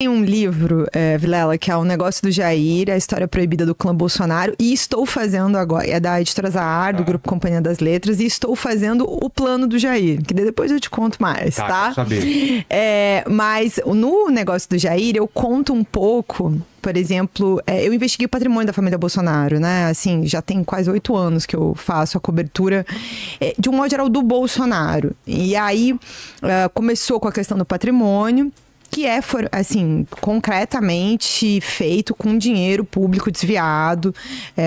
Tem um livro, Vilela, que é O Negócio do Jair, a história proibida do clã Bolsonaro, e estou fazendo agora, é da editora Zahar, do Grupo Companhia das Letras, e estou fazendo o plano do Jair, que depois eu te conto mais, tá? Quero saber. Mas no Negócio do Jair, eu conto um pouco, por exemplo, eu investiguei o patrimônio da família Bolsonaro, né? Assim, já tem quase 8 anos que eu faço a cobertura, de um modo geral, do Bolsonaro. E aí, começou com a questão do patrimônio, que assim, concretamente feito com dinheiro público desviado,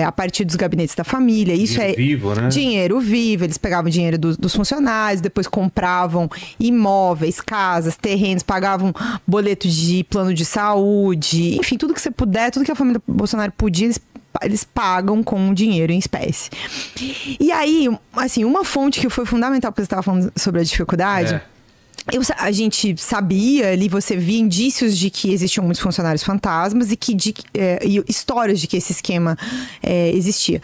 a partir dos gabinetes da família. Isso dinheiro vivo, né? Dinheiro vivo. Eles pegavam dinheiro dos funcionários, depois compravam imóveis, casas, terrenos, pagavam boletos de plano de saúde, enfim, tudo que você puder, tudo que a família Bolsonaro podia, eles pagam com dinheiro em espécie. E aí, assim, uma fonte que foi fundamental, porque você estava falando sobre a dificuldade... A gente sabia ali, você via indícios de que existiam muitos funcionários fantasmas e e histórias de que esse esquema existia.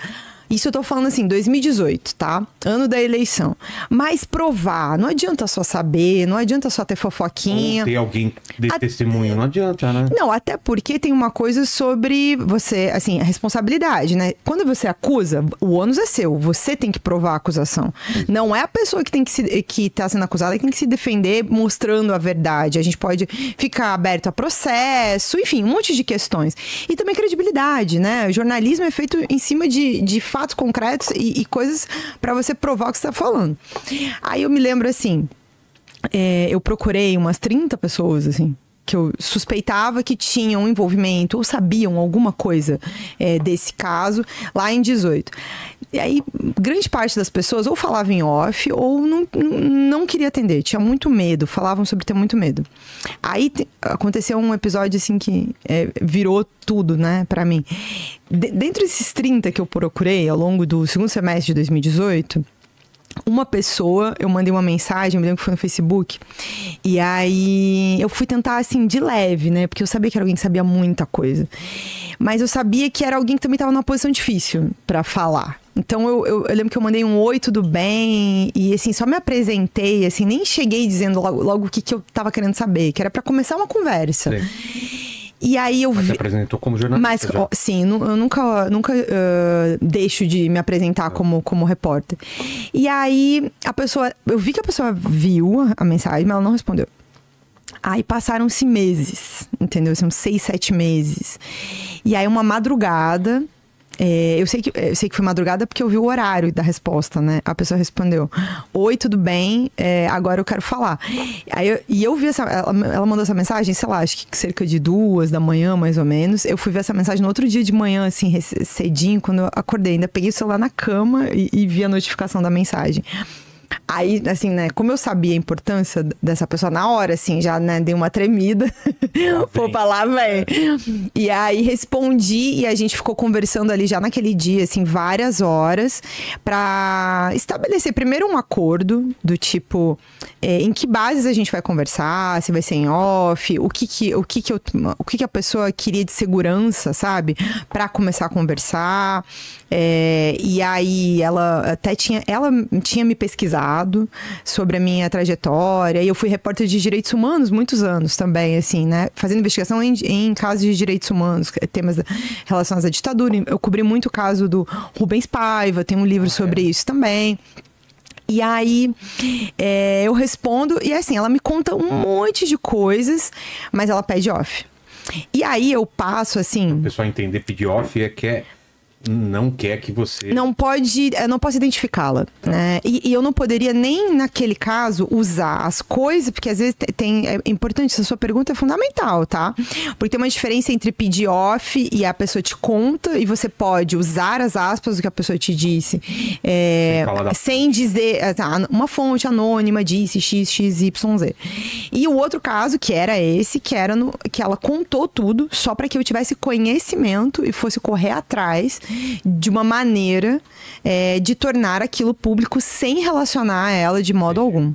Isso eu tô falando assim, 2018, tá? Ano da eleição. Mas provar, não adianta só saber, não adianta só ter fofoquinha. Ou ter alguém de testemunho, não adianta, né? Não, até porque tem uma coisa sobre você, assim, a responsabilidade, né? Quando você acusa, o ônus é seu, você tem que provar a acusação. Não é a pessoa que tá sendo acusada que tem que se defender mostrando a verdade. A gente pode ficar aberto a processo, enfim, um monte de questões. E também credibilidade, né? O jornalismo é feito em cima de fatos concretos e coisas para você provar o que você tá falando. Aí eu me lembro assim, eu procurei umas 30 pessoas, assim, que eu suspeitava que tinham envolvimento ou sabiam alguma coisa desse caso lá em 18. E aí, grande parte das pessoas ou falava em off ou não queria atender, tinha muito medo, falavam sobre ter muito medo. Aí aconteceu um episódio assim que virou tudo, né, pra mim. Dentre esses 30 que eu procurei ao longo do segundo semestre de 2018... uma pessoa, eu mandei uma mensagem, eu me lembro que foi no Facebook, e aí eu fui tentar, assim, de leve, né? Porque eu sabia que era alguém que sabia muita coisa. Mas eu sabia que era alguém que também estava numa posição difícil pra falar. Então eu lembro que eu mandei um oi, tudo bem? E assim, só me apresentei, assim, nem cheguei dizendo logo o que eu tava querendo saber, que era pra começar uma conversa. Sim. E aí eu vi... Mas você apresentou como jornalista? Mas, sim, eu nunca deixo de me apresentar como repórter. E aí, eu vi que a pessoa viu a mensagem, mas ela não respondeu. Aí passaram-se meses, entendeu? São 6, 7 meses. E aí, uma madrugada... Eu sei que foi madrugada porque eu vi o horário da resposta, né? A pessoa respondeu: oi, tudo bem? Agora eu quero falar. Eu vi ela mandou essa mensagem, sei lá, acho que cerca de 2 da manhã, mais ou menos. Eu fui ver essa mensagem no outro dia de manhã, assim, cedinho, quando eu acordei. Ainda peguei o celular na cama e vi a notificação da mensagem. Aí, assim, né, como eu sabia a importância dessa pessoa na hora, assim, já, né, dei uma tremida. Opa, lá vem. E aí respondi e a gente ficou conversando ali já naquele dia, assim, várias horas pra estabelecer primeiro um acordo do tipo, em que bases a gente vai conversar, se vai ser em off, o que a pessoa queria de segurança, sabe? Pra começar a conversar. E aí ela tinha me pesquisado sobre a minha trajetória, e eu fui repórter de direitos humanos muitos anos também, assim, né, fazendo investigação em casos de direitos humanos, temas relacionados à ditadura. Eu cobri muito o caso do Rubens Paiva, tem um livro sobre isso também. E aí, eu respondo, e assim, ela me conta um monte de coisas, mas ela pede off. E aí eu passo, assim... O pessoal entender, pedir off não quer que você... Não posso identificá-la, né? E eu não poderia nem, naquele caso, usar as coisas, porque às vezes é importante, essa sua pergunta é fundamental, tá? Porque tem uma diferença entre pedir off e a pessoa te conta, e você pode usar as aspas do que a pessoa te disse, sem dizer, uma fonte anônima disse XYZ. E o outro caso, que era esse, que ela contou tudo, só para que eu tivesse conhecimento e fosse correr atrás de uma maneira de tornar aquilo público sem relacionar ela de modo algum.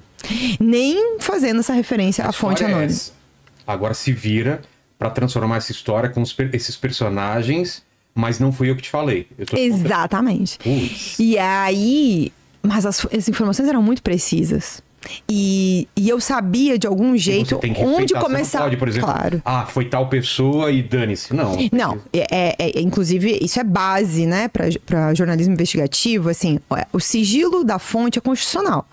Nem fazendo essa referência à fonte anônima. Agora se vira para transformar essa história com esses personagens, mas não fui eu que te falei. Exatamente. E aí... Mas as informações eram muito precisas. E eu sabia de algum jeito onde começar. Você não pode, por exemplo, claro. Foi tal pessoa e dane-se. Não. Não, inclusive, isso é base, né, para jornalismo investigativo. Assim, o sigilo da fonte é constitucional.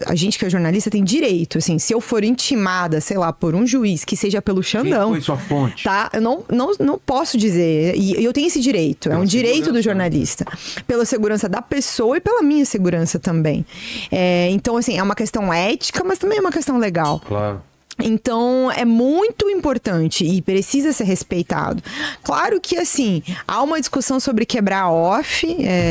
A gente que é jornalista tem direito, assim, se eu for intimada, sei lá, por um juiz que seja pelo Xandão. Quem foi sua fonte? Tá? Eu não posso dizer. E eu tenho esse direito. É um direito do jornalista. Pela segurança da pessoa e pela minha segurança também. Então, assim, é uma questão ética, mas também é uma questão legal. Claro. Então, é muito importante e precisa ser respeitado. Claro que, assim, há uma discussão sobre quebrar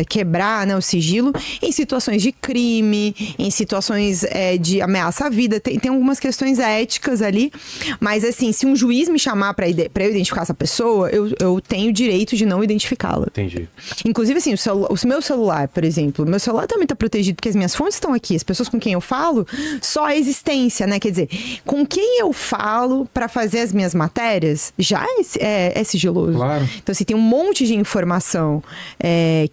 quebrar, né, o sigilo em situações de crime, em situações de ameaça à vida. Tem algumas questões éticas ali, mas, assim, se um juiz me chamar para eu identificar essa pessoa, eu tenho o direito de não identificá-la. Entendi. Inclusive, assim, o meu celular, por exemplo, meu celular também está protegido porque as minhas fontes estão aqui, as pessoas com quem eu falo, só a existência, né? Quer dizer, com quem eu falo para fazer as minhas matérias já é sigiloso. Claro. Então, assim, tem um monte de informação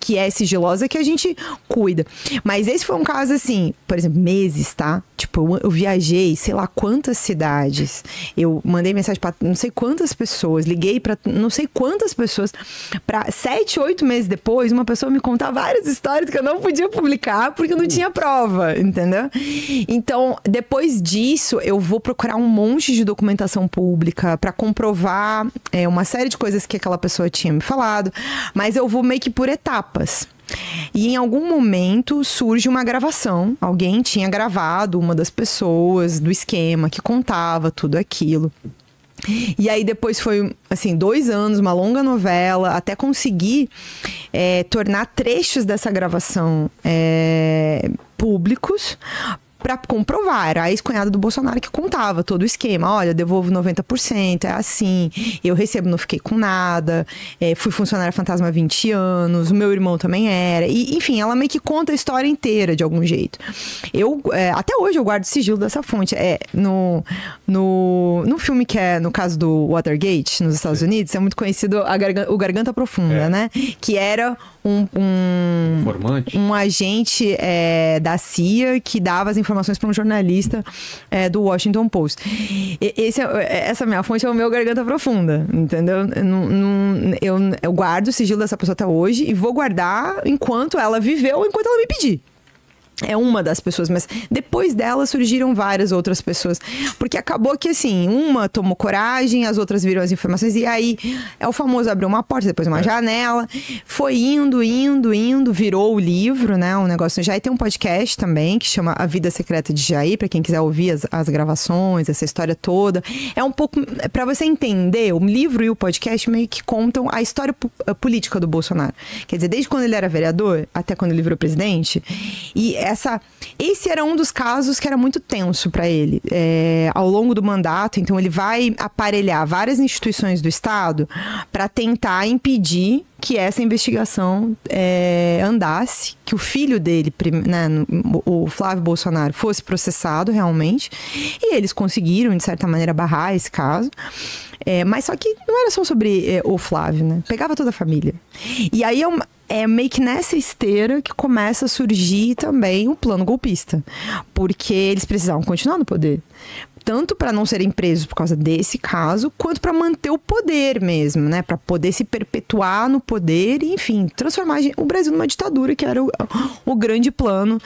que é sigilosa que a gente cuida. Mas esse foi um caso, assim, por exemplo, meses, tá? Tipo, eu viajei, sei lá quantas cidades. Eu mandei mensagem para não sei quantas pessoas, liguei para não sei quantas pessoas. Para 7, 8 meses depois, uma pessoa me contar várias histórias que eu não podia publicar porque eu não tinha prova, entendeu? Então, depois disso, eu vou procurar um monte de documentação pública para comprovar uma série de coisas que aquela pessoa tinha me falado, mas eu vou meio que por etapas. E em algum momento surge uma gravação. Alguém tinha gravado uma das pessoas do esquema que contava tudo aquilo. E aí depois foi, assim, 2 anos, uma longa novela, até conseguir tornar trechos dessa gravação públicos, para comprovar. Era a ex-cunhada do Bolsonaro que contava todo o esquema. Olha, eu devolvo 90%, é assim. Eu recebo, não fiquei com nada. Fui funcionária fantasma há 20 anos. O meu irmão também era. E, enfim, ela meio que conta a história inteira, de algum jeito. Até hoje eu guardo o sigilo dessa fonte. No filme que é, no caso do Watergate, nos Estados Unidos, é muito conhecido o Garganta Profunda, né? Que era um agente da CIA que dava as informações para um jornalista do Washington Post. Essa minha fonte é o meu Garganta Profunda, entendeu? Eu guardo o sigilo dessa pessoa até hoje e vou guardar enquanto ela viveu, enquanto ela me pedir. É uma das pessoas, mas depois dela surgiram várias outras pessoas. Porque acabou que, assim, uma tomou coragem, as outras viram as informações, e aí é o famoso abriu uma porta, depois uma janela. Foi indo, virou o livro, né? Um negócio. Jair tem um podcast também, que chama A Vida Secreta de Jair, pra quem quiser ouvir as gravações, essa história toda. É um pouco, pra você entender, o livro e o podcast meio que contam a história política do Bolsonaro. Quer dizer, desde quando ele era vereador, até quando ele virou presidente. E esse era um dos casos que era muito tenso para ele. Ao longo do mandato, então ele vai aparelhar várias instituições do Estado para tentar impedir que essa investigação andasse, que o filho dele, né, o Flávio Bolsonaro, fosse processado realmente. E eles conseguiram, de certa maneira, barrar esse caso. Mas só que não era só sobre o Flávio, né? Pegava toda a família. E aí é meio que nessa esteira que começa a surgir também o plano golpista. Porque eles precisavam continuar no poder. Tanto para não serem presos por causa desse caso, quanto para manter o poder mesmo, né? Para poder se perpetuar no poder e, enfim, transformar o Brasil numa ditadura, que era o grande plano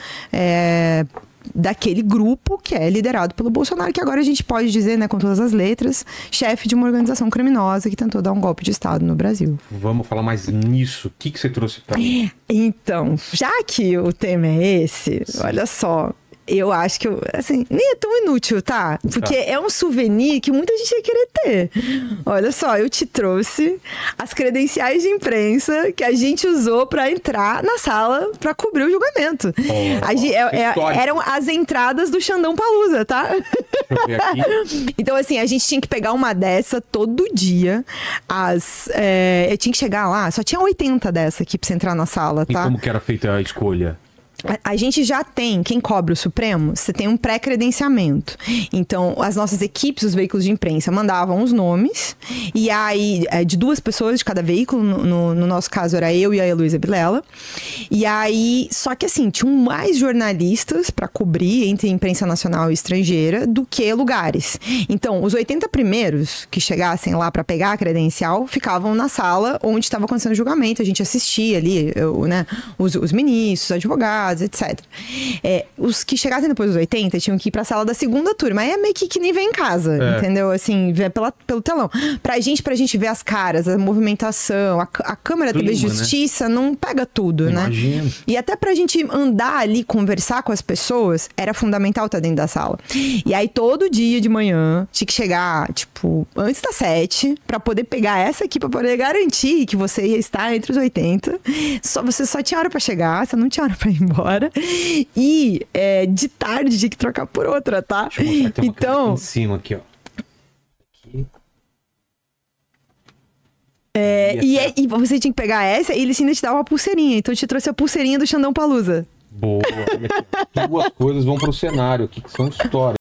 daquele grupo que é liderado pelo Bolsonaro, que agora a gente pode dizer, né, com todas as letras, chefe de uma organização criminosa que tentou dar um golpe de Estado no Brasil. Vamos falar mais nisso. O que você trouxe para mim? Então, já que o tema é esse, olha só, eu acho que, assim, nem é tão inútil, tá? Porque é um souvenir que muita gente ia querer ter. Olha só, eu te trouxe as credenciais de imprensa que a gente usou pra entrar na sala pra cobrir o julgamento. Eram as entradas do Xandão Palusa, tá? Deixa eu ver aqui. Então, assim, a gente tinha que pegar uma dessa todo dia. Eu tinha que chegar lá, só tinha 80 dessa aqui pra você entrar na sala, tá? E como que era feita a escolha? A gente já tem, quem cobre o Supremo, você tem um pré-credenciamento. Então, as nossas equipes, os veículos de imprensa, mandavam os nomes. E aí, de 2 pessoas de cada veículo, no nosso caso era eu e a Heloísa Vilela. E aí, só que assim, tinham mais jornalistas para cobrir entre imprensa nacional e estrangeira do que lugares. Então, os 80 primeiros que chegassem lá para pegar a credencial, ficavam na sala onde estava acontecendo o julgamento. A gente assistia ali, né, os ministros, os advogados, etc. Os que chegassem depois dos 80 tinham que ir pra sala da segunda turma. Aí é meio que nem vem em casa, entendeu? Assim, ver pelo telão. Pra gente ver as caras, a movimentação, a Câmara TV Justiça, né? Não pega tudo, Imagino. Né? E até pra gente andar ali, conversar com as pessoas, era fundamental estar dentro da sala. E aí, todo dia de manhã, tinha que chegar, tipo, antes das 7, pra poder pegar essa aqui, pra poder garantir que você ia estar entre os 80. Você só tinha hora pra chegar, você não tinha hora pra ir embora. E de tarde tinha que trocar por outra, tá? Deixa eu mostrar, então em cima aqui, ó. Aqui. E você tinha que pegar essa e ele ainda te dava uma pulseirinha. Então eu te trouxe a pulseirinha do Xandão Palusa. Boa. 2 coisas vão pro cenário aqui, que são histórias.